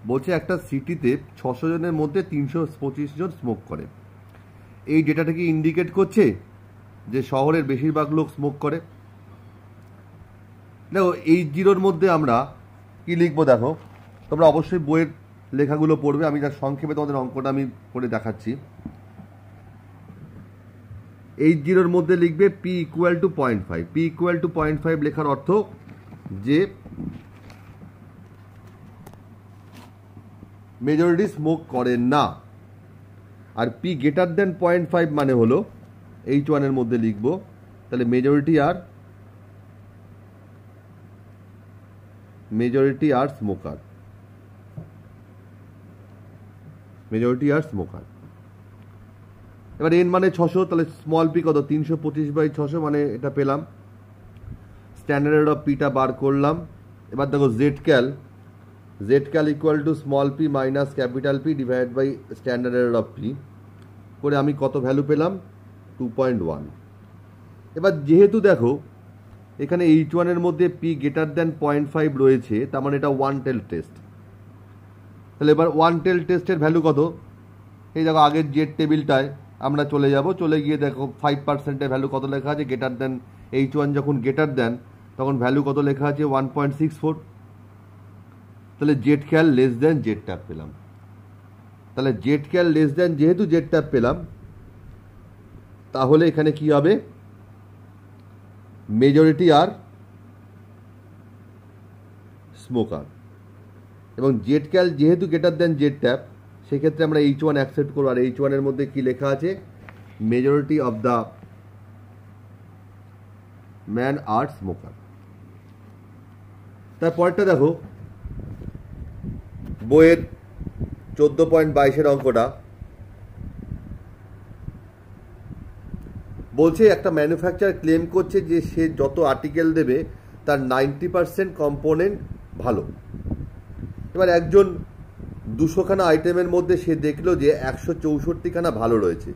বলছে একটা সিটিতে 600 জনের মধ্যে 325 জন স্মোক করে। এই ডেটাটা কি ইন্ডিকেট করছে যে শহরের বেশিরভাগ লোক স্মোক করে? দেখো 80 মধ্যে আমরা কি লিখবো, দেখো তোমরা অবশ্যই বইয়ের লেখাগুলো পড়বে, আমি তার সংক্ষেপে তোমাদের অঙ্কটা আমি করে দেখাচ্ছি। 80 মধ্যে লিখবে P equal to 0.5। P equal to 0.5 লেখার অর্থ যে মেজরিটি স্মোক করে না। আর P গ্রেটার দেন 0.5 মানে হলো H1 এর মধ্যে লিখবো, তাহলে মেজরিটি আর স্মোকার। এবার n মানে 600, তাহলে স্মল p কত, 325/600, মানে এটা পেলাম। স্ট্যান্ডার্ড অফ পিটা বার করলাম। এবার দেখো Z cal equal to small p minus capital P divide by standard of p করে আমি কত ভ্যালু পেলাম, 2.1। এবার যেহেতু দেখো এখানে H1 এর মধ্যে P গ্রেটার দেন 0.5 রয়েছে, তার মানে এটা ওয়ান টেল টেস্ট। তাহলে এবার ওয়ান টেল টেস্টের ভ্যালু কত, এই দেখো আগের জেড টেবিলটায় আমরা চলে গিয়ে দেখো 5%-এর ভ্যালু কত লেখা আছে, গ্রেটার দেন H1 যখন গ্রেটার দেন তখন ভ্যালু কত লেখা আছে, 1.64। তাহলে জেড ক্যাল লেস দেন জেড ট্যাপ পেলাম। তাহলে জেড ক্যাল লেস দেন যেহেতু জেড ট্যাপ পেলাম, তাহলে এখানে কি হবে, মেজরিটি আর স্মোকার। এবং জেড ক্যাল যেহেতু গ্রেটার দেন জেড ট্যাপ, সেক্ষেত্রে আমরা H1 অ্যাকসেপ্ট করবো। আর H1 এর মধ্যে কি লেখা আছে, majority of the man are smoker. তারপরটা দেখো বইয়ের 14.22 অঙ্কটা বলছে একটা ম্যানুফ্যাকচারার ক্লেম করছে যে সে যত আর্টিকেল দেবে তার 90% কম্পোনেন্ট ভালো। এবার একজন 200খানা আইটেমের মধ্যে সে দেখলো যে 164খানা ভালো রয়েছে,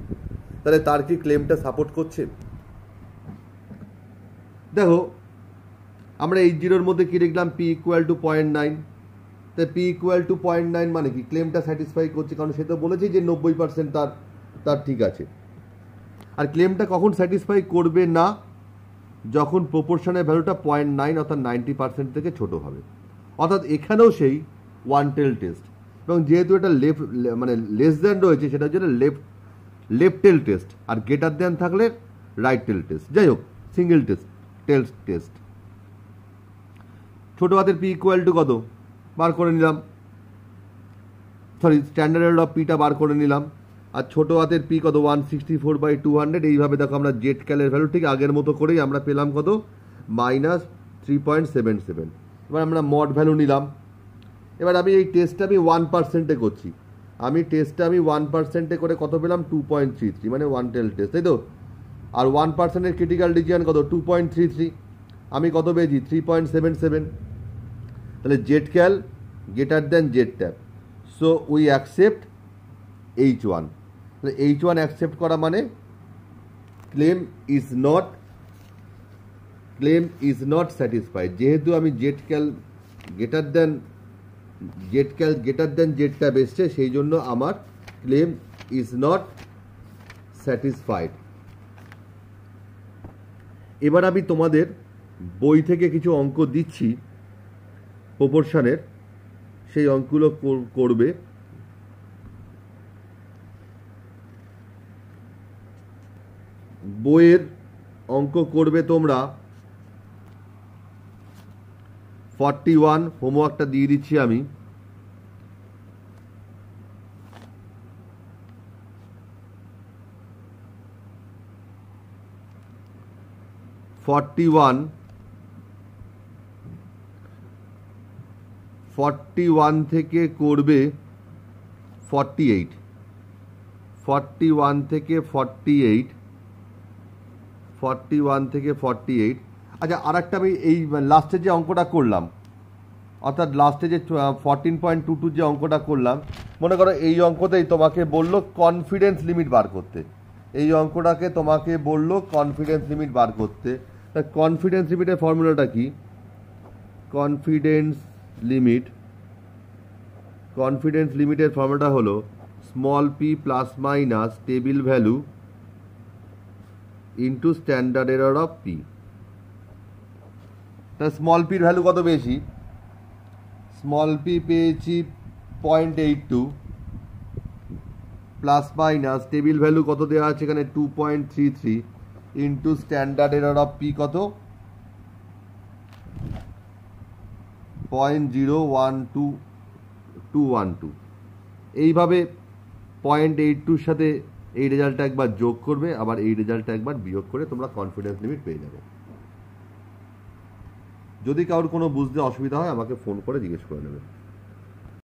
তাহলে তার কি ক্লেমটা সাপোর্ট করছে? দেখো আমরা H0 মধ্যে কি লিখলাম, P ইকুয়াল টু 0.9। তাই P ইকুয়াল টু 0.9 মানে কি, ক্লেমটা স্যাটিসফাই করছে, কারণ সে তো বলেছে যে 90% তার ঠিক আছে। আর ক্লেমটা কখন স্যাটিসফাই করবে না, যখন প্রপোর্শনের ভ্যালুটা 0.9 অর্থাৎ 90% থেকে ছোট হবে। অর্থাৎ এখানেও সেই ওয়ান টেল টেস্ট, এবং যেহেতু এটা মানে লেস দেন রয়েছে, সেটা হচ্ছে লেফট টেল টেস্ট, আর গ্রেটার দেন থাকলে রাইট টেল টেস্ট। যাই হোক, সিঙ্গেল টেস্ট। ছোট হাতের P ইকুয়াল টু কত বার করে নিলাম, স্ট্যান্ডার্ড অফ পিটা বার করে নিলাম। আর ছোট হাতের P কত, 164/200। এইভাবে দেখো আমরা জেড ক্যালের ভ্যালু ঠিক আগের মতো করেই আমরা পেলাম কত, -3.77। এবার আমরা মড ভ্যালু নিলাম। এবার আমি এই টেস্টটা আমি 1%-এ করছি, আমি 1%-এ করে কত পেলাম, 2.33, মানে ওয়ান টেল টেস্ট, তাই তো। আর 1%-এর ক্রিটিক্যাল রিজিয়ন কত, 2.33, আমি কত পেয়েছি, 3.77। তাহলে Z cal greater than Z tab, so we accept H1। তাহলে H1 অ্যাকসেপ্ট করা মানে ক্লেম ইজ নট স্যাটিসফাইড। যেহেতু আমি Z cal greater than Z tap এসছে, সেই জন্য আমার ক্লেম ইজ নট স্যাটিসফাইড। এবার আমি তোমাদের বই থেকে কিছু অঙ্ক দিচ্ছি প্রপোর্শনের, সেই অঙ্কগুলো করবে। বইয়ের অঙ্ক করবে তোমরা 41, হোমওয়ার্কটা দিয়ে দিচ্ছি আমি। ফর্টি ওয়ান থেকে করবে 48, 41 থেকে 48। আচ্ছা, আর একটা আমি এই লাস্টে যে অঙ্কটা করলাম, অর্থাৎ লাস্টে যে 14.22 যে অঙ্কটা করলাম, মনে করো এই অঙ্কতেই তোমাকে বললো কনফিডেন্স লিমিট বার করতে। এই অঙ্কটাকে তোমাকে বললো কনফিডেন্স লিমিট বার করতে। তা কনফিডেন্স লিমিটের ফর্মুলাটা কি, কনফিডেন্স লিমিট কনফিডেন্স লিমিটের ফর্মুলাটা হলো small P plus minus table value into standard error of P. তা স্মল পির ভ্যালু কত পেয়েছি? স্মল পি পেয়েছি 0.82 প্লাস মাইনাস টেবিল ভ্যালু কত দেওয়া আছে এখানে 2.33 into standard error of P কত 0.012212। এইভাবে 0.82 সাথে এই রেজাল্টটা একবার যোগ করবে, আবার এই রেজাল্টটা একবার বিয়োগ করে তোমরা কনফিডেন্স লিমিট পেয়ে যাবে। যদি কারোর কোনো বুঝতে অসুবিধা হয় আমাকে ফোন করে জিজ্ঞেস করে নেবে।